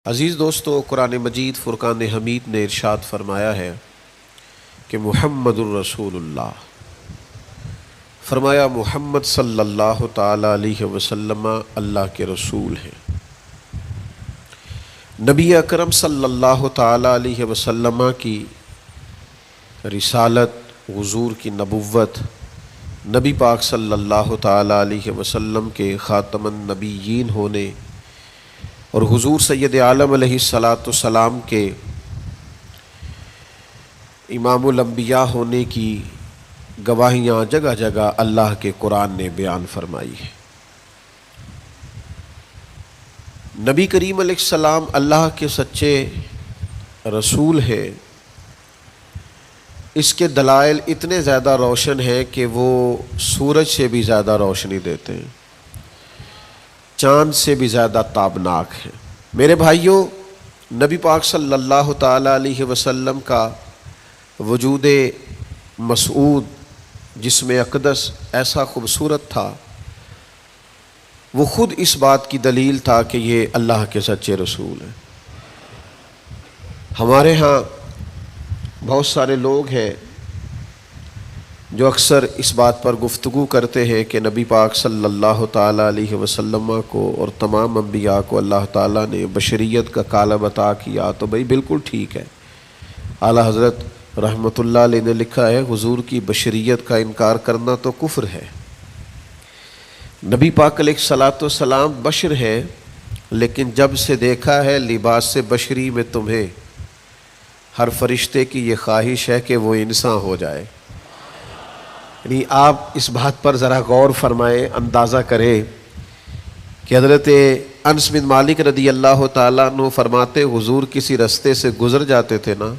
عزیز دوستو، قرآن مجید فرقان حمید نے ارشاد فرمایا ہے کہ محمد الرسول اللہ، فرمایا محمد صلی اللہ تعالی علیہ وسلم اللہ کے رسول ہیں۔ نبی اکرم صلی اللہ تعالی علیہ وسلم کی رسالت، حضور کی نبوت، نبی پاک صلی اللہ تعالی علیہ وسلم کے خاتم النبیین ہونے اور حضور سید عالم علیہ السلام کے امام الانبیاء ہونے کی گواہیاں جگہ جگہ اللہ کے قرآن نے بیان فرمائی ہے۔ نبی کریم علیہ السلام اللہ کے سچے رسول ہیں، اس کے دلائل اتنے زیادہ روشن ہیں کہ وہ سورج سے بھی زیادہ روشنی دیتے ہیں، چاند سے بھی زیادہ تابناک ہے۔ میرے بھائیوں، نبی پاک صلی اللہ تعالی علیہ وسلم کا وجود مسعود، جسم اقدس ایسا خوبصورت تھا، وہ خود اس بات کی دلیل تھا کہ یہ اللہ کے سچے رسول ہیں۔ ہمارے ہاں بہت سارے لوگ ہیں جو اکثر اس بات پر گفتگو کرتے ہیں کہ نبی پاک صلی اللہ تعالی علیہ وسلم کو اور تمام انبیاء کو اللہ تعالیٰ نے بشریت کا کالب عطا کیا، تو بھئی بالکل ٹھیک ہے۔ اعلیٰ حضرت رحمۃ اللہ علیہ نے لکھا ہے، حضور کی بشریت کا انکار کرنا تو کفر ہے۔ نبی پاک علیہ الصلوۃ والسلام بشر ہے، لیکن جب سے دیکھا ہے لباس سے بشری میں تمہیں، ہر فرشتے کی یہ خواہش ہے کہ وہ انسان ہو جائے۔ یعنی آپ اس بات پر ذرا غور فرمائیں، اندازہ کریں کہ حضرت انس بن مالک رضی اللہ تعالیٰ عنہ فرماتے، حضور کسی رستے سے گزر جاتے تھے نا،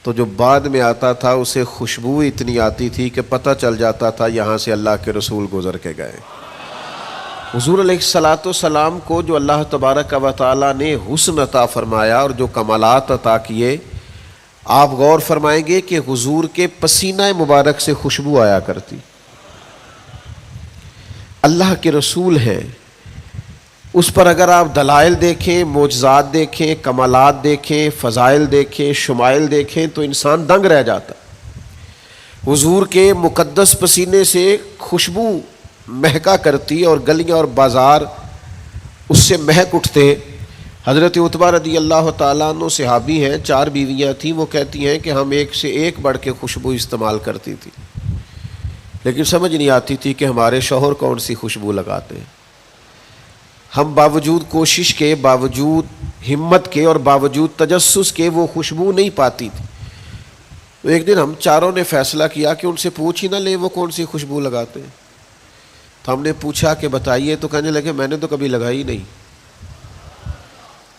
تو جو بعد میں آتا تھا اسے خوشبو اتنی آتی تھی کہ پتہ چل جاتا تھا یہاں سے اللہ کے رسول گزر کے گئے۔ حضور علیہ الصلوۃ والسلام کو جو اللہ تبارک و تعالیٰ نے حسن عطا فرمایا اور جو کمالات عطا کیے، آپ غور فرمائیں گے کہ حضور کے پسینہ مبارک سے خوشبو آیا کرتی۔ اللہ کے رسول ہیں، اس پر اگر آپ دلائل دیکھیں، معجزات دیکھیں، کمالات دیکھیں، فضائل دیکھیں، شمائل دیکھیں تو انسان دنگ رہ جاتا۔ حضور کے مقدس پسینے سے خوشبو مہکا کرتی اور گلیاں اور بازار اس سے مہک اٹھتے۔ حضرت عتبہ رضی اللہ تعالیٰ عنہ صحابی ہیں، 4 بیویاں تھیں، وہ کہتی ہیں کہ ہم ایک سے ایک بڑھ کے خوشبو استعمال کرتی تھی، لیکن سمجھ نہیں آتی تھی کہ ہمارے شوہر کون سی خوشبو لگاتے ہیں۔ ہم باوجود کوشش کے، باوجود ہمت کے اور باوجود تجسس کے وہ خوشبو نہیں پاتی تھی۔ تو ایک دن ہم چاروں نے فیصلہ کیا کہ ان سے پوچھ ہی نہ لیں وہ کون سی خوشبو لگاتے ہیں۔ تو ہم نے پوچھا کہ بتائیے، تو کہنے لگے میں نے تو کبھی لگائی نہیں۔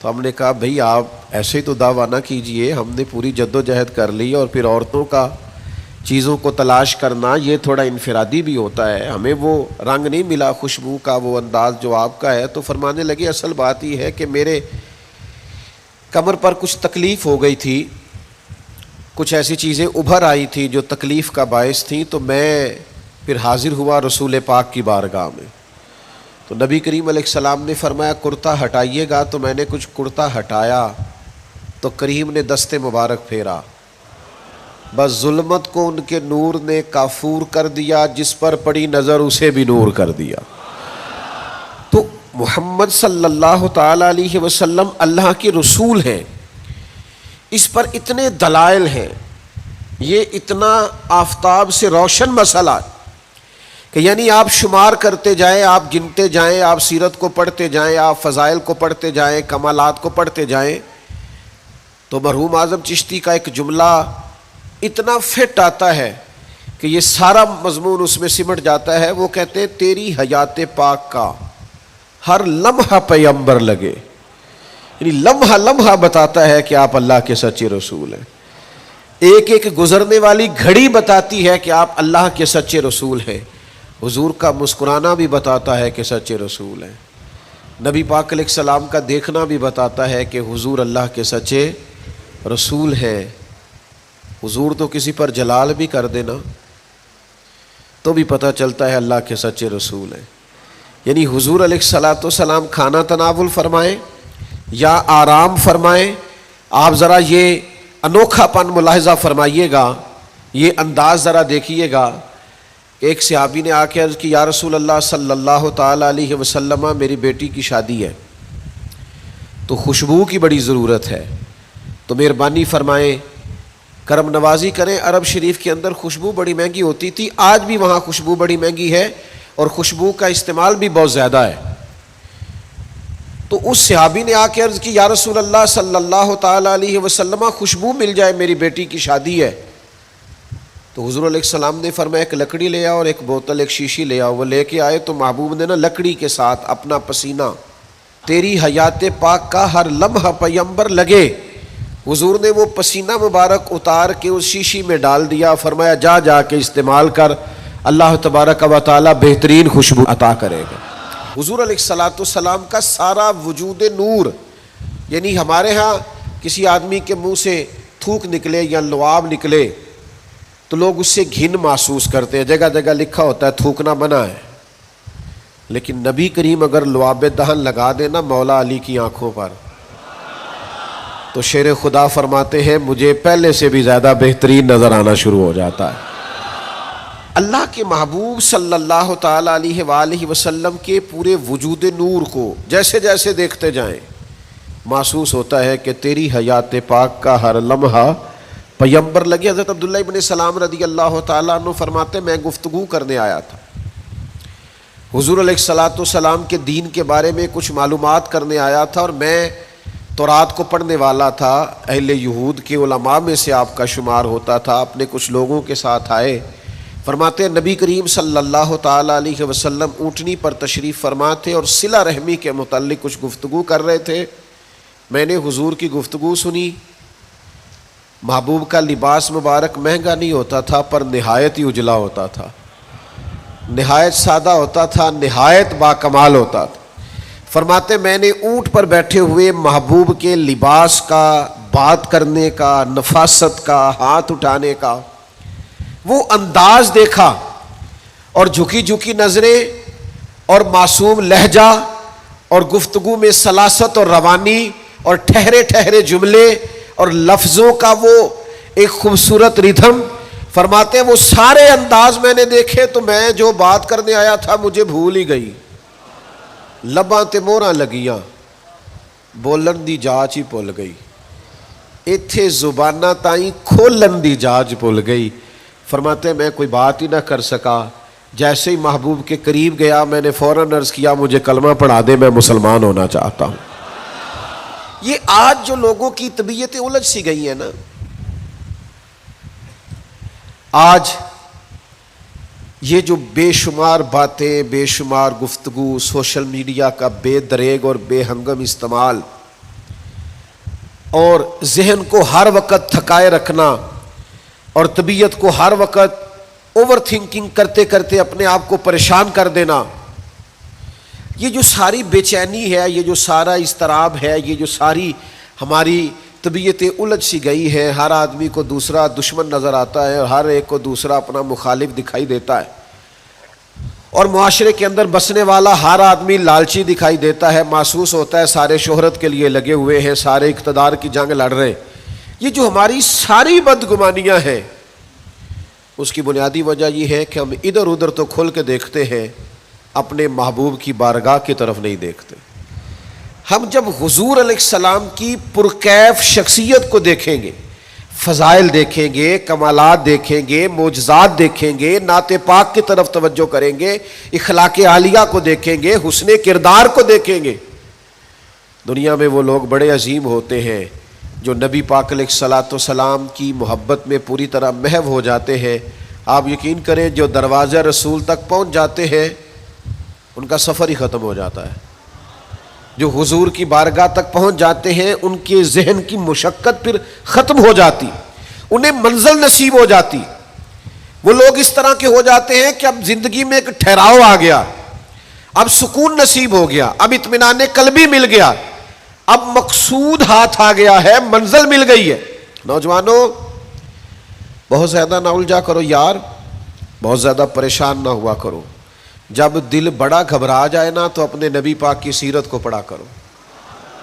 تو ہم نے کہا بھئی آپ ایسے ہی تو دعویٰ نہ کیجئے، ہم نے پوری جد و جہد کر لی، اور پھر عورتوں کا چیزوں کو تلاش کرنا یہ تھوڑا انفرادی بھی ہوتا ہے، ہمیں وہ رنگ نہیں ملا خوشبو کا، وہ انداز جو آپ کا ہے۔ تو فرمانے لگے اصل بات یہ ہے کہ میرے کمر پر کچھ تکلیف ہو گئی تھی، کچھ ایسی چیزیں ابھر آئی تھی جو تکلیف کا باعث تھیں، تو میں پھر حاضر ہوا رسول پاک کی بارگاہ میں۔ تو نبی کریم علیہ السلام نے فرمایا کرتا ہٹائیے گا، تو میں نے کچھ کرتا ہٹایا تو کریم نے دست مبارک پھیرا، بس ظلمت کو ان کے نور نے کافور کر دیا، جس پر پڑی نظر اسے بھی نور کر دیا۔ تو محمد صلی اللہ تعالی علیہ وسلم اللہ کے رسول ہیں، اس پر اتنے دلائل ہیں، یہ اتنا آفتاب سے روشن مسئلہ کہ یعنی آپ شمار کرتے جائیں، آپ گنتے جائیں، آپ سیرت کو پڑھتے جائیں، آپ فضائل کو پڑھتے جائیں، کمالات کو پڑھتے جائیں، تو مرحوم اعظم چشتی کا ایک جملہ اتنا فٹ آتا ہے کہ یہ سارا مضمون اس میں سمٹ جاتا ہے۔ وہ کہتے ہیں تیری حیات پاک کا ہر لمحہ پیغمبر لگے، یعنی لمحہ لمحہ بتاتا ہے کہ آپ اللہ کے سچے رسول ہیں، ایک ایک گزرنے والی گھڑی بتاتی ہے کہ آپ اللہ کے سچے رسول ہیں۔ حضور کا مسکرانا بھی بتاتا ہے کہ سچے رسول ہیں، نبی پاک علیہ السلام کا دیکھنا بھی بتاتا ہے کہ حضور اللہ کے سچے رسول ہیں۔ حضور تو کسی پر جلال بھی کر دینا تو بھی پتہ چلتا ہے اللہ کے سچے رسول ہیں۔ یعنی حضور علیہ الصلوۃ والسلام کھانا تناول فرمائیں یا آرام فرمائیں. آپ ذرا یہ انوکھا پن ملاحظہ فرمائیے گا، یہ انداز ذرا دیکھیے گا. ایک صحابی نے آ کے عرض کی یا رسول اللہ صلی اللہ تعالیٰ علیہ وسلم میری بیٹی کی شادی ہے تو خوشبو کی بڑی ضرورت ہے، تو مہربانی فرمائیں کرم نوازی کریں. عرب شریف کے اندر خوشبو بڑی مہنگی ہوتی تھی، آج بھی وہاں خوشبو بڑی مہنگی ہے اور خوشبو کا استعمال بھی بہت زیادہ ہے. تو اس صحابی نے آ کے عرض کی یا رسول اللہ صلی اللہ تعالیٰ علیہ وسلم خوشبو مل جائے، میری بیٹی کی شادی ہے. تو حضور علیہ السلام نے فرمایا ایک لکڑی لے آؤ اور ایک بوتل ایک شیشی لے آؤ. وہ لے کے آئے تو محبوب نے نا لکڑی کے ساتھ اپنا پسینہ تیری حیات پاک کا ہر لمحہ پیمبر لگے، حضور نے وہ پسینہ مبارک اتار کے اس شیشی میں ڈال دیا. فرمایا جا جا کے استعمال کر، اللہ تبارک و تعالیٰ بہترین خوشبو عطا کرے گا. حضور علیہ الصلاۃ والسلام کا سارا وجود نور، یعنی ہمارے ہاں کسی آدمی کے منہ سے تھوک نکلے یا لعاب نکلے تو لوگ اس سے گھن محسوس کرتے ہیں، جگہ جگہ لکھا ہوتا ہے تھوکنا منع ہے. لیکن نبی کریم اگر لعاب دہن لگا دینا مولا علی کی آنکھوں پر تو شیر خدا فرماتے ہیں مجھے پہلے سے بھی زیادہ بہترین نظر آنا شروع ہو جاتا ہے. اللہ کے محبوب صلی اللہ تعالیٰ علیہ وآلہ وسلم کے پورے وجود نور کو جیسے جیسے دیکھتے جائیں محسوس ہوتا ہے کہ تیری حیات پاک کا ہر لمحہ پیمبر لگے. حضرت عبداللہ ابن سلام رضی اللہ تعالیٰ عنہ فرماتے میں گفتگو کرنے آیا تھا، حضور علیہ الصلاۃ والسلام کے دین کے بارے میں کچھ معلومات کرنے آیا تھا، اور میں تورات کو پڑھنے والا تھا، اہل یہود کے علماء میں سے آپ کا شمار ہوتا تھا. اپنے کچھ لوگوں کے ساتھ آئے، فرماتے ہیں نبی کریم صلی اللہ تعالیٰ علیہ وسلم اونٹنی پر تشریف فرما تھے اور صلہ رحمی کے متعلق کچھ گفتگو کر رہے تھے. میں نے حضور کی گفتگو سنی. محبوب کا لباس مبارک مہنگا نہیں ہوتا تھا پر نہایت ہی اجلا ہوتا تھا، نہایت سادہ ہوتا تھا، نہایت باکمال ہوتا تھا. فرماتے میں نے اونٹ پر بیٹھے ہوئے محبوب کے لباس کا، بات کرنے کا، نفاست کا، ہاتھ اٹھانے کا وہ انداز دیکھا، اور جھکی جھکی نظریں اور معصوم لہجہ اور گفتگو میں سلاست اور روانی اور ٹھہرے ٹھہرے جملے اور لفظوں کا وہ ایک خوبصورت ردھم. فرماتے ہیں وہ سارے انداز میں نے دیکھے تو میں جو بات کرنے آیا تھا مجھے بھول ہی گئی. لباں تے موہراں لگیاں، بولن دی جاچ ہی بھول گئی، ایتھے زباناں تائیں کھولن دی جاچ بھول گئی. فرماتے ہیں میں کوئی بات ہی نہ کر سکا. جیسے ہی محبوب کے قریب گیا میں نے فوراً عرض کیا مجھے کلمہ پڑھا دے، میں مسلمان ہونا چاہتا ہوں. یہ آج جو لوگوں کی طبیعتیں الجھ سی گئی ہیں نا، آج یہ جو بے شمار باتیں، بے شمار گفتگو، سوشل میڈیا کا بے دریغ اور بے ہنگم استعمال اور ذہن کو ہر وقت تھکائے رکھنا اور طبیعت کو ہر وقت اوور تھنکنگ کرتے کرتے اپنے آپ کو پریشان کر دینا، یہ جو ساری بے چینی ہے، یہ جو سارا اضطراب ہے، یہ جو ساری ہماری طبیعتیں الجھ سی گئی ہیں. ہر آدمی کو دوسرا دشمن نظر آتا ہے اور ہر ایک کو دوسرا اپنا مخالف دکھائی دیتا ہے، اور معاشرے کے اندر بسنے والا ہر آدمی لالچی دکھائی دیتا ہے. محسوس ہوتا ہے سارے شہرت کے لیے لگے ہوئے ہیں، سارے اقتدار کی جنگ لڑ رہے ہیں. یہ جو ہماری ساری بدگمانیاں ہیں اس کی بنیادی وجہ یہ ہے کہ ہم ادھر ادھر تو کھل کے دیکھتے ہیں، اپنے محبوب کی بارگاہ کی طرف نہیں دیکھتے. ہم جب حضور علیہ السلام کی پرکیف شخصیت کو دیکھیں گے، فضائل دیکھیں گے، کمالات دیکھیں گے، معجزات دیکھیں گے، نعت پاک کی طرف توجہ کریں گے، اخلاق عالیہ کو دیکھیں گے، حسن کردار کو دیکھیں گے. دنیا میں وہ لوگ بڑے عظیم ہوتے ہیں جو نبی پاک علیہ الصلاۃ والسلام کی محبت میں پوری طرح محو ہو جاتے ہیں. آپ یقین کریں جو دروازہ رسول تک پہنچ جاتے ہیں ان کا سفر ہی ختم ہو جاتا ہے. جو حضور کی بارگاہ تک پہنچ جاتے ہیں ان کے ذہن کی مشقت پھر ختم ہو جاتی، انہیں منزل نصیب ہو جاتی. وہ لوگ اس طرح کے ہو جاتے ہیں کہ اب زندگی میں ایک ٹھہراؤ آ گیا، اب سکون نصیب ہو گیا، اب اطمینان قلبی مل گیا، اب مقصود ہاتھ آ گیا ہے، منزل مل گئی ہے. نوجوانوں بہت زیادہ نہ الجھا کرو یار، بہت زیادہ پریشان نہ ہوا کرو. جب دل بڑا گھبرا جائے نا تو اپنے نبی پاک کی سیرت کو پڑھا کرو.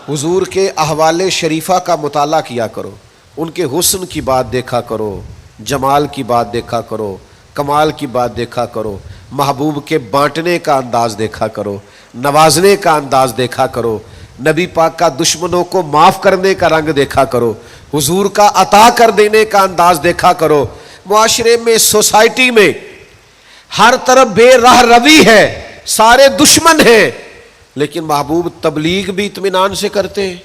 حضور کے احوال شریفہ کا مطالعہ کیا کرو، ان کے حسن کی بات دیکھا کرو، جمال کی بات دیکھا کرو، کمال کی بات دیکھا کرو، محبوب کے بانٹنے کا انداز دیکھا کرو، نوازنے کا انداز دیکھا کرو، نبی پاک کا دشمنوں کو معاف کرنے کا رنگ دیکھا کرو، حضور کا عطا کر دینے کا انداز دیکھا کرو۔ معاشرے میں، سوسائٹی میں ہر طرف بے راہ روی ہے، سارے دشمن ہیں، لیکن محبوب تبلیغ بھی اطمینان سے کرتے ہیں،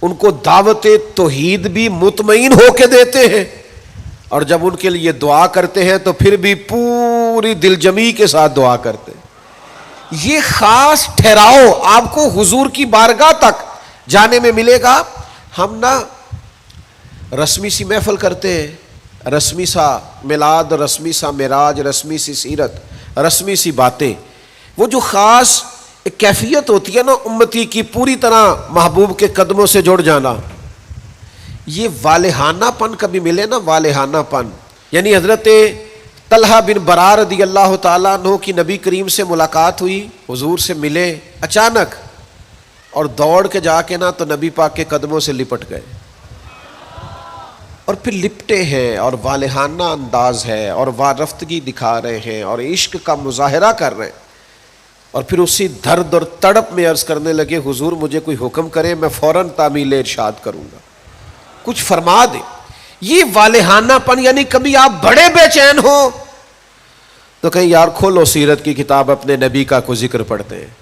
ان کو دعوت توحید بھی مطمئن ہو کے دیتے ہیں، اور جب ان کے لیے دعا کرتے ہیں تو پھر بھی پوری دل جمی کے ساتھ دعا کرتے ہیں۔ یہ خاص ٹھہراؤ آپ کو حضور کی بارگاہ تک جانے میں ملے گا۔ ہم نا رسمی سی محفل کرتے ہیں، رسمی سا میلاد، رسمی سا معراج، رسمی سی سیرت، رسمی سی باتیں، وہ جو خاص ایک کیفیت ہوتی ہے نا امتی کی، پوری طرح محبوب کے قدموں سے جڑ جانا، یہ والہانہ پن کبھی ملے نا، والہانہ پن، یعنی حضرت طلحہ بن برار رضی اللہ تعالیٰ عنہ کی نبی کریم سے ملاقات ہوئی، حضور سے ملے اچانک، اور دوڑ کے جا کے نا تو نبی پاک کے قدموں سے لپٹ گئے، اور پھر لپٹے ہیں اور والہانہ انداز ہے اور وارفتگی دکھا رہے ہیں اور عشق کا مظاہرہ کر رہے ہیں، اور پھر اسی درد اور تڑپ میں عرض کرنے لگے حضور مجھے کوئی حکم کرے، میں فوراً تعمیل ارشاد کروں گا، کچھ فرما دے۔ یہ والہانہ پن، یعنی کبھی آپ بڑے بے چین ہو تو کہیں یار کھولو سیرت کی کتاب، اپنے نبی کا کوئی ذکر پڑھتے ہیں،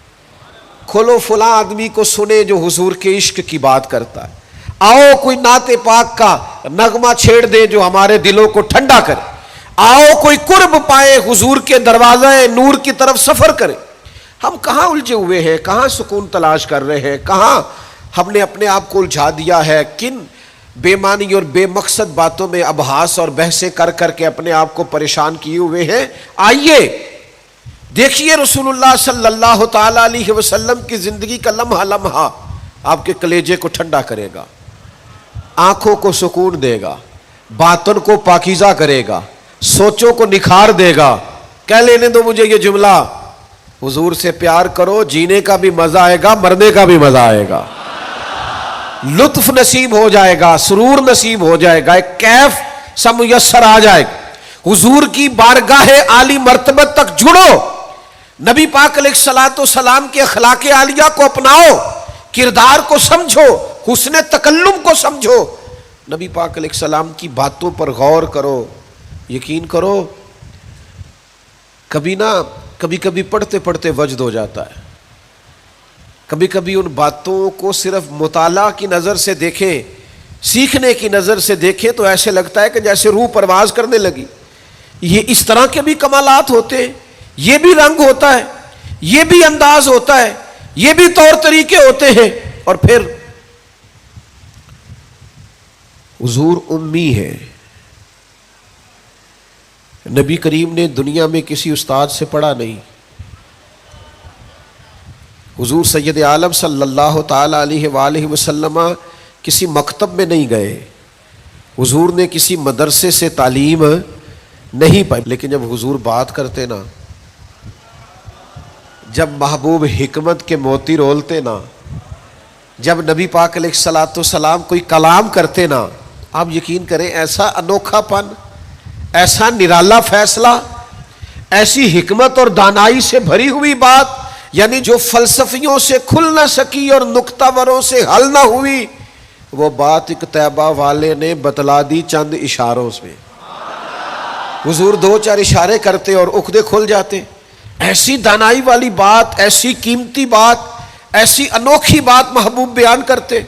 کھولو فلاں آدمی کو سنے جو حضور کے عشق کی بات کرتا ہے، آؤ کوئی نعت پاک کا نغمہ چھیڑ دے جو ہمارے دلوں کو ٹھنڈا کرے، آؤ کوئی قرب پائے حضور کے دروازے نور کی طرف سفر کرے۔ ہم کہاں الجھے ہوئے ہیں، کہاں سکون تلاش کر رہے ہیں، کہاں ہم نے اپنے آپ کو الجھا دیا ہے، کن بے معنی اور بے مقصد باتوں میں ابحاث اور بحثیں کر کر کے اپنے آپ کو پریشان کیے ہوئے ہیں۔ آئیے دیکھیے رسول اللہ صلی اللہ تعالی علیہ وسلم کی زندگی کا لمحہ لمحہ آپ کے کلیجے کو ٹھنڈا کرے گا، آنکھوں کو سکون دے گا، باطن کو پاکیزہ کرے گا، سوچوں کو نکھار دے گا۔ کہہ لینے دو مجھے یہ جملہ، حضور سے پیار کرو، جینے کا بھی مزہ آئے گا، مرنے کا بھی مزہ آئے گا، لطف نصیب ہو جائے گا، سرور نصیب ہو جائے گا، ایک کیف سا میسر آ جائے گا۔ حضور کی بارگاہ عالی مرتبت تک جڑو، نبی پاک علیہ الصلوۃ والسلام کے اخلاق عالیہ کو اپناؤ، کردار کو سمجھو، حسن تکلم کو سمجھو، نبی پاک علیہ السلام کی باتوں پر غور کرو۔ یقین کرو کبھی کبھی پڑھتے پڑھتے وجد ہو جاتا ہے، کبھی کبھی ان باتوں کو صرف مطالعہ کی نظر سے دیکھیں، سیکھنے کی نظر سے دیکھیں تو ایسے لگتا ہے کہ جیسے روح پرواز کرنے لگی۔ یہ اس طرح کے بھی کمالات ہوتے ہیں، یہ بھی رنگ ہوتا ہے، یہ بھی انداز ہوتا ہے، یہ بھی طور طریقے ہوتے ہیں۔ اور پھر حضور امی ہے، نبی کریم نے دنیا میں کسی استاد سے پڑھا نہیں، حضور سید عالم صلی اللہ تعالی علیہ وآلہ وسلم کسی مکتب میں نہیں گئے، حضور نے کسی مدرسے سے تعلیم نہیں پائی، لیکن جب حضور بات کرتے نا، جب محبوب حکمت کے موتی رولتے نا، جب نبی پاک علیہ الصلوۃ والسلام کوئی کلام کرتے نا، آپ یقین کریں ایسا انوکھا پن، ایسا نرالا فیصلہ، ایسی حکمت اور دانائی سے بھری ہوئی بات، یعنی جو فلسفیوں سے کھل نہ سکی اور نکتہ وروں سے حل نہ ہوئی، وہ بات ایک طیبہ والے نے بتلا دی چند اشاروں سے۔ حضور دو چار اشارے کرتے اور عقدے کھل جاتے۔ ایسی دانائی والی بات، ایسی قیمتی بات، ایسی انوکھی بات محبوب بیان کرتے۔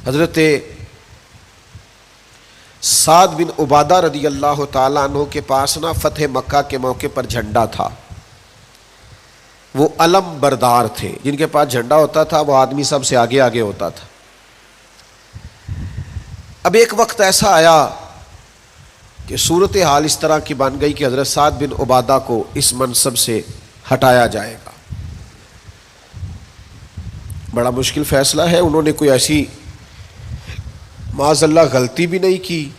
حضرت سعد بن عبادہ رضی اللہ تعالیٰ عنہ کے پاس نا فتح مکہ کے موقع پر جھنڈا تھا، وہ علم بردار تھے، جن کے پاس جھنڈا ہوتا تھا وہ آدمی سب سے آگے آگے ہوتا تھا۔ اب ایک وقت ایسا آیا کہ صورتحال اس طرح کی بن گئی کہ حضرت سعد بن عبادہ کو اس منصب سے ہٹایا جائے گا۔ بڑا مشکل فیصلہ ہے، انہوں نے کوئی ایسی معاذ اللہ غلطی بھی نہیں کی،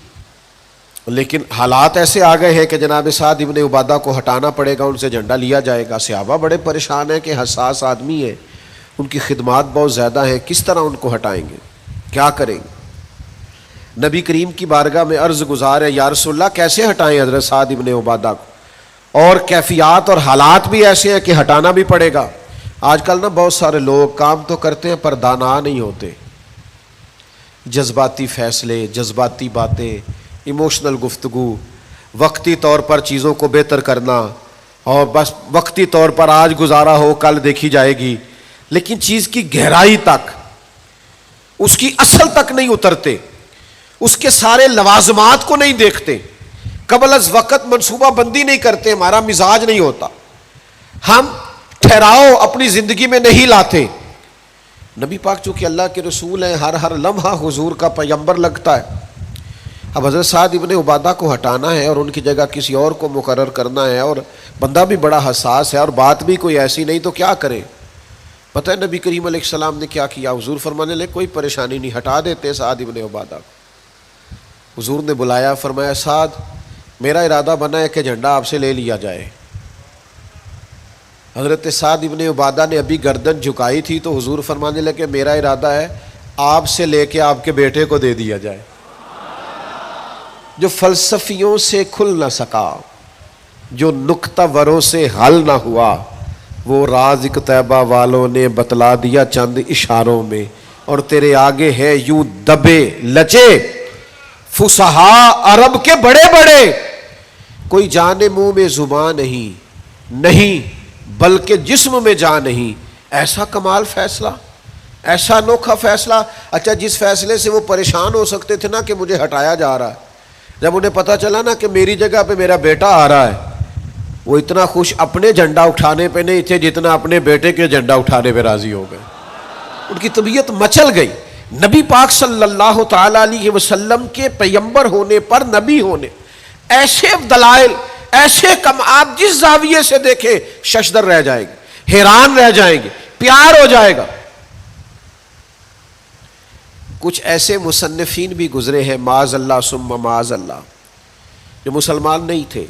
لیکن حالات ایسے آ گئے ہیں کہ جناب سعد ابن عبادہ کو ہٹانا پڑے گا، ان سے جھنڈا لیا جائے گا۔ صحابہ بڑے پریشان ہیں کہ حساس آدمی ہے، ان کی خدمات بہت زیادہ ہیں، کس طرح ان کو ہٹائیں گے، کیا کریں گے؟ نبی کریم کی بارگاہ میں عرض گزار ہے، یا رسول اللہ کیسے ہٹائیں حضرت سعد ابن عبادہ کو؟ اور کیفیات اور حالات بھی ایسے ہیں کہ ہٹانا بھی پڑے گا۔ آج کل نا بہت سارے لوگ کام تو کرتے ہیں پر دانا نہیں ہوتے، جذباتی فیصلے، جذباتی باتیں، ایموشنل گفتگو، وقتی طور پر چیزوں کو بہتر کرنا، اور بس وقتی طور پر آج گزارا ہو کل دیکھی جائے گی، لیکن چیز کی گہرائی تک، اس کی اصل تک نہیں اترتے، اس کے سارے لوازمات کو نہیں دیکھتے، قبل از وقت منصوبہ بندی نہیں کرتے، ہمارا مزاج نہیں ہوتا، ہم ٹھہراؤ اپنی زندگی میں نہیں لاتے۔ نبی پاک چونکہ اللہ کے رسول ہیں، ہر لمحہ حضور کا پیغمبر لگتا ہے۔ اب حضرت سعد ابن عبادہ کو ہٹانا ہے اور ان کی جگہ کسی اور کو مقرر کرنا ہے، اور بندہ بھی بڑا حساس ہے اور بات بھی کوئی ایسی نہیں، تو کیا کرے؟ پتہ ہے نبی کریم علیہ السلام نے کیا کیا؟ حضور فرمانے لگے کوئی پریشانی نہیں، ہٹا دیتے سعد ابن عبادہ کو۔ حضور نے بلایا، فرمایا سعد میرا ارادہ بنا ہے کہ جھنڈا آپ سے لے لیا جائے۔ حضرت سعد ابن عبادہ نے ابھی گردن جھکائی تھی تو حضور فرمانے لگے میرا ارادہ ہے آپ سے لے کے آپ کے بیٹے کو دے دیا جائے۔ جو فلسفیوں سے کھل نہ سکا، جو نکتہ وروں سے حل نہ ہوا، وہ راز طیبہ والوں نے بتلا دیا چند اشاروں میں، اور تیرے آگے ہے یوں دبے لچے فصحاء عرب کے بڑے بڑے، کوئی جان منہ میں زبان نہیں بلکہ جسم میں جان نہیں۔ ایسا کمال فیصلہ، ایسا انوکھا فیصلہ۔ اچھا جس فیصلے سے وہ پریشان ہو سکتے تھے نا کہ مجھے ہٹایا جا رہا ہے، جب انہیں پتہ چلا نا کہ میری جگہ پہ میرا بیٹا آ رہا ہے، وہ اتنا خوش اپنے جھنڈا اٹھانے پہ نہیں تھے جتنا اپنے بیٹے کے جھنڈا اٹھانے پہ راضی ہو گئے۔ ان کی طبیعت مچل گئی۔ نبی پاک صلی اللہ تعالی علیہ وسلم کے پیغمبر ہونے پر، نبی ہونے، ایسے دلائل، ایسے کم، آپ جس زاویے سے دیکھیں ششدر رہ جائے گی، حیران رہ جائیں گے، پیار ہو جائے گا۔ کچھ ایسے مصنفین بھی گزرے ہیں معاذ اللہ ثم معاذ اللہ، جو مسلمان نہیں تھے،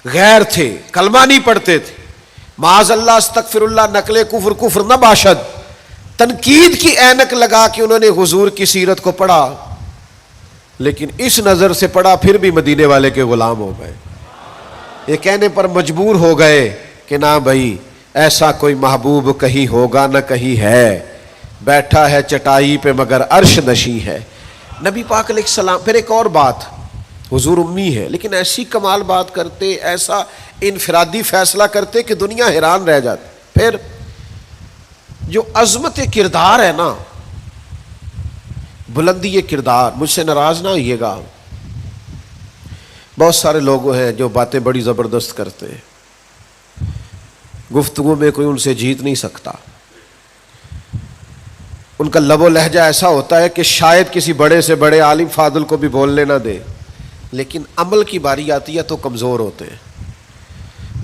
غیر تھے، کلمہ نہیں پڑھتے تھے، معاذ اللہ استغفر اللہ، نقل کفر نہ باشد، تنقید کی اینک لگا کے انہوں نے حضور کی سیرت کو پڑھا، لیکن اس نظر سے پڑھا پھر بھی مدینے والے کے غلام ہو گئے۔ یہ کہنے پر مجبور ہو گئے کہ نہ بھائی ایسا کوئی محبوب کہیں ہوگا نہ کہیں ہے، بیٹھا ہے چٹائی پہ مگر عرش نشیں ہے۔ نبی پاک علیہ السلام، پھر ایک اور بات، حضور امی ہے لیکن ایسی کمال بات کرتے، ایسا انفرادی فیصلہ کرتے کہ دنیا حیران رہ جاتی۔ پھر جو عظمت کردار ہے نا، بلندی یہ کردار، مجھ سے ناراض نہ ہوئیے گا، بہت سارے لوگ ہیں جو باتیں بڑی زبردست کرتے ہیں، گفتگو میں کوئی ان سے جیت نہیں سکتا، ان کا لب و لہجہ ایسا ہوتا ہے کہ شاید کسی بڑے سے بڑے عالم فاضل کو بھی بولنے نہ دے، لیکن عمل کی باری آتی ہے تو کمزور ہوتے ہیں،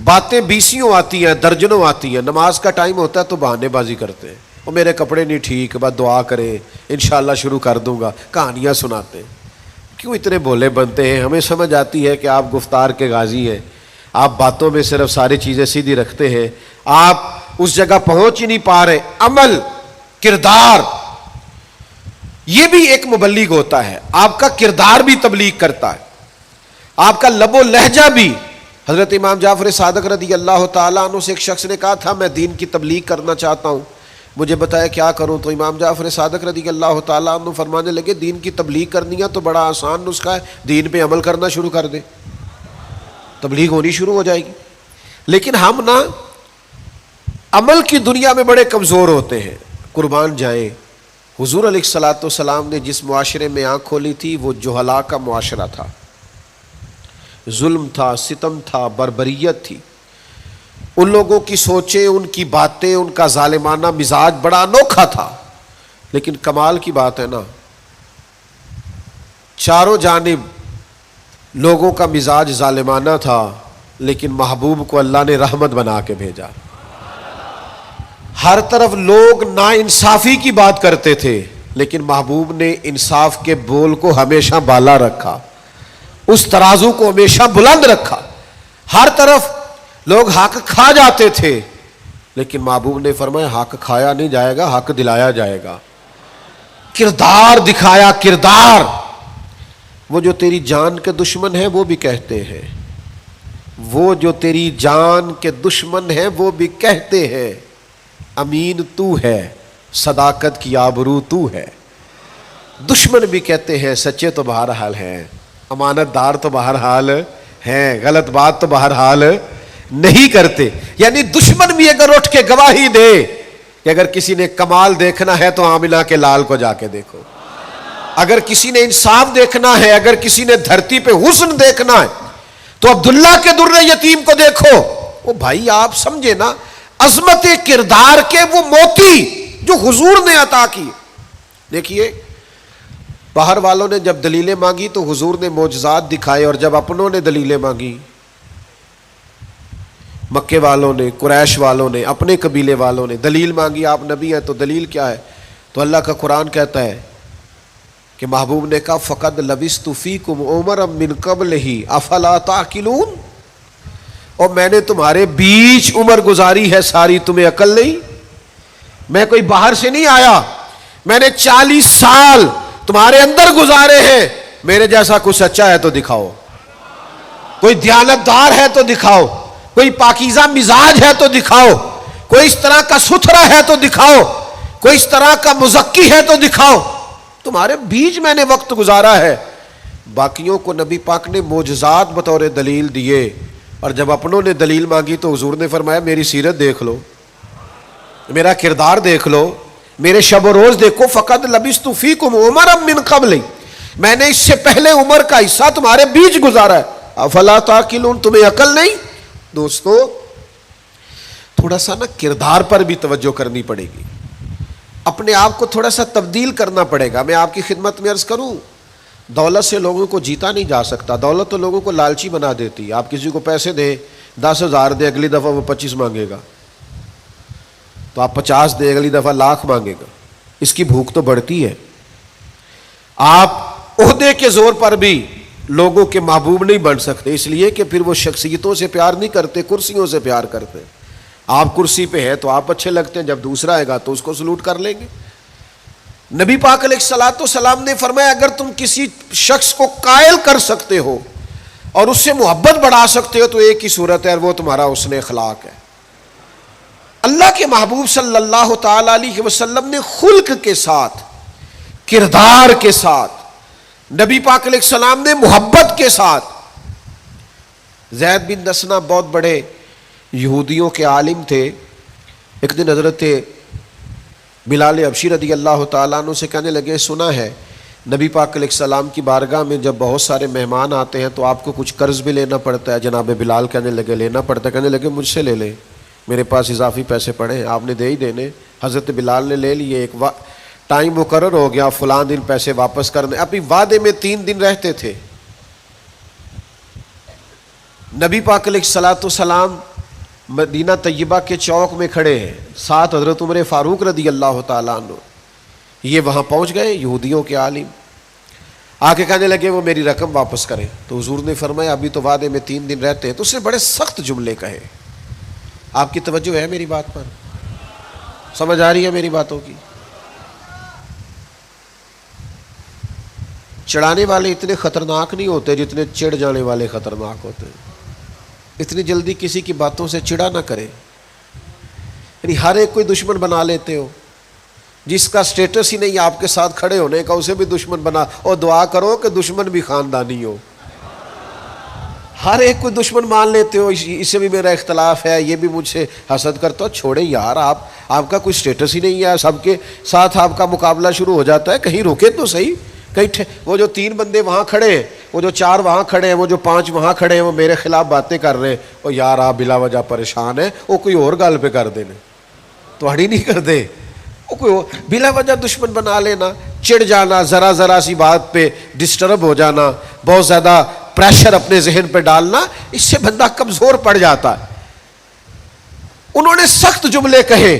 باتیں بیسیوں آتی ہیں، درجنوں آتی ہیں، نماز کا ٹائم ہوتا ہے تو بہانے بازی کرتے ہیں، وہ میرے کپڑے نہیں ٹھیک، بس دعا کریں انشاءاللہ شروع کر دوں گا، کہانیاں سناتے ہیں۔ کیوں اتنے بھولے بنتے ہیں؟ ہمیں سمجھ آتی ہے کہ آپ گفتار کے غازی ہیں، آپ باتوں میں صرف ساری چیزیں سیدھی رکھتے ہیں، آپ اس جگہ پہنچ ہی نہیں پا رہے۔ عمل، کردار، یہ بھی ایک مبلغ ہوتا ہے، آپ کا کردار بھی تبلیغ کرتا ہے، آپ کا لب و لہجہ بھی۔ حضرت امام جعفر صادق رضی اللہ تعالیٰ عنہ سے ایک شخص نے کہا تھا میں دین کی تبلیغ کرنا چاہتا ہوں، مجھے بتایا کیا کروں؟ تو امام جعفر صادق رضی اللہ تعالیٰ عنہ فرمانے لگے دین کی تبلیغ کرنی ہے تو بڑا آسان نسخہ ہے، دین پہ عمل کرنا شروع کر دے، تبلیغ ہونی شروع ہو جائے گی۔ لیکن ہم نا عمل کی دنیا میں بڑے کمزور ہوتے ہیں، قربان جائیں۔ حضور علیہ الصلوۃ والسلام نے جس معاشرے میں آنکھ کھولی تھی وہ جہلاء کا معاشرہ تھا، ظلم تھا، ستم تھا، بربریت تھی، ان لوگوں کی سوچیں، ان کی باتیں، ان کا ظالمانہ مزاج بڑا انوکھا تھا۔ لیکن کمال کی بات ہے نا، چاروں جانب لوگوں کا مزاج ظالمانہ تھا، لیکن محبوب کو اللہ نے رحمت بنا کے بھیجا۔ ہر طرف لوگ نا انصافی کی بات کرتے تھے، لیکن محبوب نے انصاف کے بول کو ہمیشہ بالا رکھا، اس ترازو کو ہمیشہ بلند رکھا۔ ہر طرف لوگ حق کھا جاتے تھے، لیکن محبوب نے فرمایا حق کھایا نہیں جائے گا، حق دلایا جائے گا. کردار دکھایا، کردار. وہ جو تیری جان کے دشمن ہیں وہ بھی کہتے ہیں، وہ جو تیری جان کے دشمن ہیں وہ بھی کہتے ہیں امین تو ہے، صداقت کی آبرو تو ہے. دشمن بھی کہتے ہیں سچے تو بہرحال ہیں، امانت دار تو بہرحال ہیں، غلط بات تو بہرحال نہیں کرتے. یعنی دشمن بھی اگر اٹھ کے گواہی دے کہ اگر کسی نے کمال دیکھنا ہے تو آمنہ کے لال کو جا کے دیکھو، اگر کسی نے انصاف دیکھنا ہے، اگر کسی نے دھرتی پہ حسن دیکھنا ہے تو عبداللہ کے در یتیم کو دیکھو. وہ بھائی آپ سمجھے نا عظمت کردار کے وہ موتی جو حضور نے عطا کی. دیکھیے باہر والوں نے جب دلیلیں مانگی تو حضور نے معجزات دکھائے، اور جب اپنوں نے دلیلیں مانگی، مکے والوں نے، قریش والوں نے، اپنے قبیلے والوں نے دلیل مانگی، آپ نبی ہیں تو دلیل کیا ہے؟ تو اللہ کا قرآن کہتا ہے کہ محبوب نے کہا فقد لبثت فیکم عمرا من قبلہ افلا تعقلون، اور میں نے تمہارے بیچ عمر گزاری ہے ساری، تمہیں عقل نہیں؟ میں کوئی باہر سے نہیں آیا، میں نے 40 سال تمہارے اندر گزارے ہیں. میرے جیسا کوئی سچا ہے تو دکھاؤ، کوئی دیانتدار ہے تو دکھاؤ، کوئی پاکیزہ مزاج ہے تو دکھاؤ، کوئی اس طرح کا ستھرا ہے تو دکھاؤ، کوئی اس طرح کا مزکی ہے تو دکھاؤ. تمہارے بیچ میں نے وقت گزارا ہے. باقیوں کو نبی پاک نے معجزات بطور دلیل دیے، اور جب اپنوں نے دلیل مانگی تو حضور نے فرمایا میری سیرت دیکھ لو، میرا کردار دیکھ لو، میرے شب و روز دیکھو. فقد لبثت فیکم عمرا من قبل، میں نے اس سے پہلے عمر کا حصہ تمہارے بیچ گزارا ہے. افلا تعقلون، تمہیں عقل نہیں؟ دوستو تھوڑا سا نا کردار پر بھی توجہ کرنی پڑے گی، اپنے آپ کو تھوڑا سا تبدیل کرنا پڑے گا. میں آپ کی خدمت میں عرض کروں، دولت سے لوگوں کو جیتا نہیں جا سکتا. دولت تو لوگوں کو لالچی بنا دیتی. آپ کسی کو پیسے دیں، 10,000 دیں، اگلی دفعہ وہ 25 مانگے گا، تو آپ 50 دیں، اگلی دفعہ لاکھ مانگے گا. اس کی بھوک تو بڑھتی ہے. آپ عہدے کے زور پر بھی لوگوں کے محبوب نہیں بن سکتے، اس لیے کہ پھر وہ شخصیتوں سے پیار نہیں کرتے، کرسیوں سے پیار کرتے. آپ کرسی پہ ہے تو آپ اچھے لگتے ہیں، جب دوسرا آئے گا تو اس کو سلوٹ کر لیں گے. نبی پاک علیہ الصلوۃ والسلام نے فرمایا اگر تم کسی شخص کو قائل کر سکتے ہو اور اس سے محبت بڑھا سکتے ہو تو ایک ہی صورت ہے، اور وہ تمہارا حسن اخلاق ہے. اللہ کے محبوب صلی اللہ تعالی علیہ وسلم نے خلق کے ساتھ، کردار کے ساتھ، نبی پاک علیہ السلام نے محبت کے ساتھ. زید بن دسنہ بہت بڑے یہودیوں کے عالم تھے. ایک دن حضرت بلال حبشی رضی اللہ تعالیٰ عنہ سے کہنے لگے سنا ہے نبی پاک علیہ السلام کی بارگاہ میں جب بہت سارے مہمان آتے ہیں تو آپ کو کچھ قرض بھی لینا پڑتا ہے. جناب بلال کہنے لگے لینا پڑتا ہے. کہنے لگے مجھ سے لے لیں، میرے پاس اضافی پیسے پڑے ہیں، آپ نے دے ہی دینے. حضرت بلال نے لے لیے. ایک ٹائم مقرر ہو گیا، فلاں دن پیسے واپس کرنے. ابھی وعدے میں 3 دن رہتے تھے. نبی پاک علیہ الصلوۃ والسلام مدینہ طیبہ کے چوک میں کھڑے ہیں، ساتھ حضرت عمر فاروق رضی اللہ تعالیٰ عنہ. یہ وہاں پہنچ گئے یہودیوں کے عالم، آ کے کہنے لگے وہ میری رقم واپس کریں. تو حضور نے فرمایا ابھی تو وعدے میں 3 دن رہتے ہیں. تو اس نے بڑے سخت جملے کہے. آپ کی توجہ ہے میری بات پر؟ سمجھ آ رہی ہے میری باتوں کی؟ چڑھانے والے اتنے خطرناک نہیں ہوتے جتنے چڑھ جانے والے خطرناک ہوتے ہیں. اتنی جلدی کسی کی باتوں سے چڑھا نہ کرے. یعنی ہر ایک کوئی دشمن بنا لیتے ہو، جس کا سٹیٹس ہی نہیں آپ کے ساتھ کھڑے ہونے کا اسے بھی دشمن بنا. اور دعا کرو کہ دشمن بھی خاندانی ہو. ہر ایک کوئی دشمن مان لیتے ہو، اس سے بھی میرا اختلاف ہے، یہ بھی مجھ سے حسد کرتا ہو. چھوڑے یار، آپ کا کوئی سٹیٹس ہی نہیں ہے، سب کے ساتھ آپ کا مقابلہ شروع ہو جاتا ہے. کہیں روکے تو صحیح. کہیں وہ جو 3 بندے وہاں کھڑے ہیں، وہ جو 4 وہاں کھڑے ہیں، وہ جو 5 وہاں کھڑے ہیں، وہ میرے خلاف باتیں کر رہے ہیں. اور یار آپ بلا وجہ پریشان ہیں، وہ کوئی اور گل پہ کر دینے تو ہڑی نہیں کر دے. وہ کوئی بلا وجہ دشمن بنا لینا، چڑ جانا، ذرا سی بات پہ ڈسٹرب ہو جانا، بہت زیادہ پریشر اپنے ذہن پہ ڈالنا، اس سے بندہ کمزور پڑ جاتا ہے. انہوں نے سخت جملے کہے،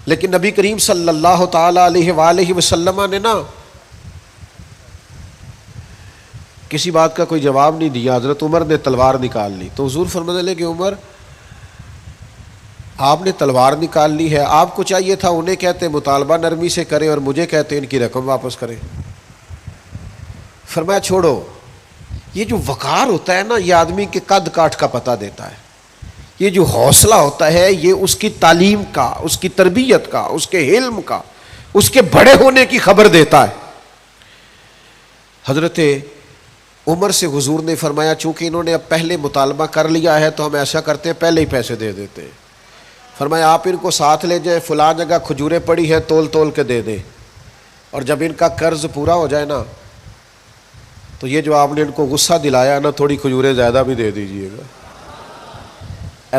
لیکن نبی کریم صلی اللہ تعالی علیہ وآلہ وسلم نے نا کسی بات کا کوئی جواب نہیں دیا. حضرت عمر نے تلوار نکال لی. تو حضور فرمانے لگے عمر آپ نے تلوار نکال لی ہے، آپ کو چاہیے تھا انہیں کہتے مطالبہ نرمی سے کریں اور مجھے کہتے ان کی رقم واپس کریں۔ فرمایا چھوڑو، یہ جو وقار ہوتا ہے نا، یہ آدمی کے قد کاٹ کا پتہ دیتا ہے۔ یہ جو حوصلہ ہوتا ہے یہ اس کی تعلیم کا، اس کی تربیت کا، اس کے علم کا، اس کے بڑے ہونے کی خبر دیتا ہے۔ حضرت عمر سے حضور نے فرمایا چونکہ انہوں نے اب پہلے مطالبہ کر لیا ہے تو ہم ایسا کرتے ہیں پہلے ہی پیسے دے دیتے ہیں۔ فرمایا آپ ان کو ساتھ لے جائیں، فلاں جگہ کھجوریں پڑی ہیں، تول تول کے دے دیں، اور جب ان کا قرض پورا ہو جائے نا تو یہ جو آپ نے ان کو غصہ دلایا نا، تھوڑی کھجوریں زیادہ بھی دے دیجئے گا،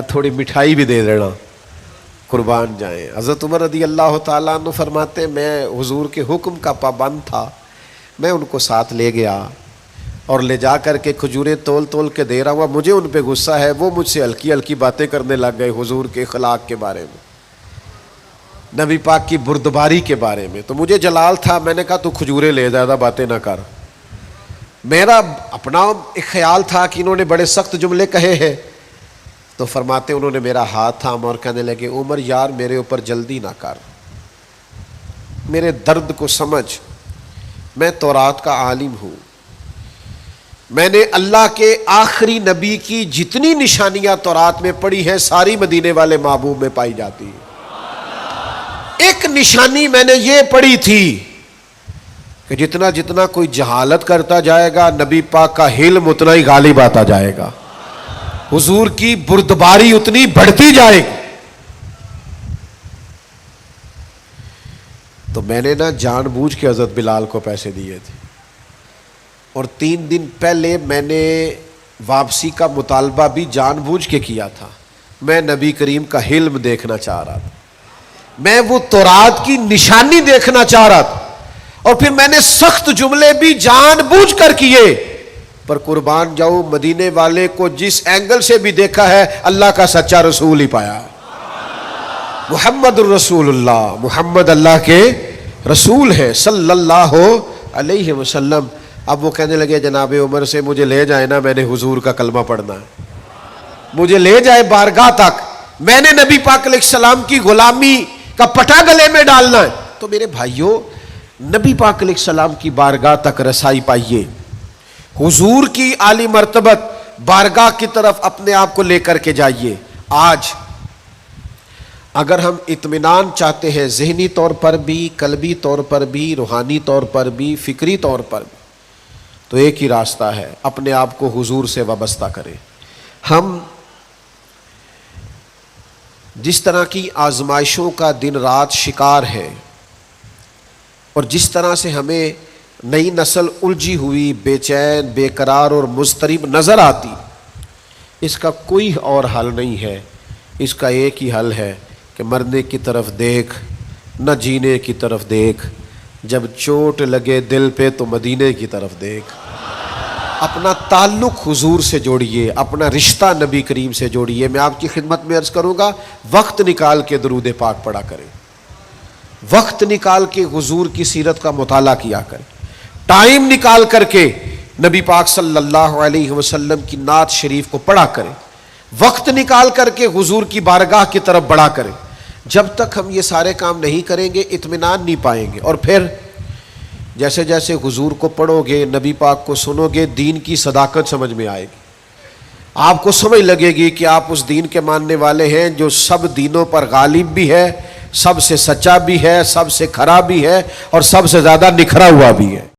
تھوڑی مٹھائی بھی دے دینا، قربان جائیں۔ حضرت عمر رضی اللہ تعالیٰ عنہ فرماتے میں حضور کے حکم کا پابند تھا، میں ان کو ساتھ لے گیا اور لے جا کر کے کھجوریں تول تول کے دے رہا ہوا، مجھے ان پہ غصہ ہے، وہ مجھ سے ہلکی ہلکی باتیں کرنے لگ گئے حضور کے اخلاق کے بارے میں، نبی پاک کی بردباری کے بارے میں، تو مجھے جلال تھا، میں نے کہا تو کھجوریں لے، زیادہ باتیں نہ کر۔ میرا اپنا ایک خیال تھا کہ انہوں نے بڑے سخت جملے کہے ہیں، تو فرماتے انہوں نے میرا ہاتھ تھاما اور کہنے لگے عمر یار میرے اوپر جلدی نہ کر، میرے درد کو سمجھ، میں تورات کا عالم ہوں، میں نے اللہ کے آخری نبی کی جتنی نشانیاں تورات میں پڑھی ہیں ساری مدینے والے محبوب میں پائی جاتی ہیں۔ ایک نشانی میں نے یہ پڑھی تھی کہ جتنا جتنا کوئی جہالت کرتا جائے گا نبی پاک کا علم اتنا ہی غالب آتا جائے گا، حضور کی بردباری اتنی بڑھتی جائے گی۔ تو میں نے نا جان بوجھ کے حضرت بلال کو پیسے دیے تھے، اور 3 دن پہلے میں نے واپسی کا مطالبہ بھی جان بوجھ کے کیا تھا، میں نبی کریم کا علم دیکھنا چاہ رہا تھا، میں وہ تورات کی نشانی دیکھنا چاہ رہا تھا، اور پھر میں نے سخت جملے بھی جان بوجھ کر کیے، پر قربان جاؤ مدینے والے کو جس اینگل سے بھی دیکھا ہے اللہ کا سچا رسول ہی پایا ہے، محمد الرسول اللہ، محمد اللہ کے رسول ہے صلی اللہ علیہ وسلم۔ اب وہ کہنے لگے جناب عمر سے مجھے لے جائے نا، میں نے حضور کا کلمہ پڑھنا ہے، مجھے لے جائے بارگاہ تک، میں نے نبی پاک علیہ السلام کی غلامی کا پٹا گلے میں ڈالنا ہے۔ تو میرے بھائیوں نبی پاک علیہ السلام کی بارگاہ تک رسائی پائیے، حضور کی عالی مرتبت بارگاہ کی طرف اپنے آپ کو لے کر کے جائیے۔ آج اگر ہم اطمینان چاہتے ہیں ذہنی طور پر بھی، قلبی طور پر بھی، روحانی طور پر بھی، فکری طور پر بھی، تو ایک ہی راستہ ہے، اپنے آپ کو حضور سے وابستہ کریں۔ ہم جس طرح کی آزمائشوں کا دن رات شکار ہے، اور جس طرح سے ہمیں نئی نسل الجھی ہوئی، بے چین، بے قرار اور مضطرب نظر آتی، اس کا کوئی اور حل نہیں ہے، اس کا ایک ہی حل ہے کہ مرنے کی طرف دیکھ، نہ جینے کی طرف دیکھ، جب چوٹ لگے دل پہ تو مدینے کی طرف دیکھ۔ اپنا تعلق حضور سے جوڑیے، اپنا رشتہ نبی کریم سے جوڑیے۔ میں آپ کی خدمت میں عرض کروں گا وقت نکال کے درود پاک پڑھا کریں، وقت نکال کے حضور کی سیرت کا مطالعہ کیا کریں، ٹائم نکال کر کے نبی پاک صلی اللہ علیہ وسلم کی نعت شریف کو پڑھا کریں، وقت نکال کر کے حضور کی بارگاہ کی طرف بڑھا کریں۔ جب تک ہم یہ سارے کام نہیں کریں گے اطمینان نہیں پائیں گے، اور پھر جیسے جیسے حضور کو پڑھو گے، نبی پاک کو سنو گے، دین کی صداقت سمجھ میں آئے گی، آپ کو سمجھ لگے گی کہ آپ اس دین کے ماننے والے ہیں جو سب دینوں پر غالب بھی ہے، سب سے سچا بھی ہے، سب سے کھرا بھی ہے، اور سب سے زیادہ نکھرا ہوا بھی ہے۔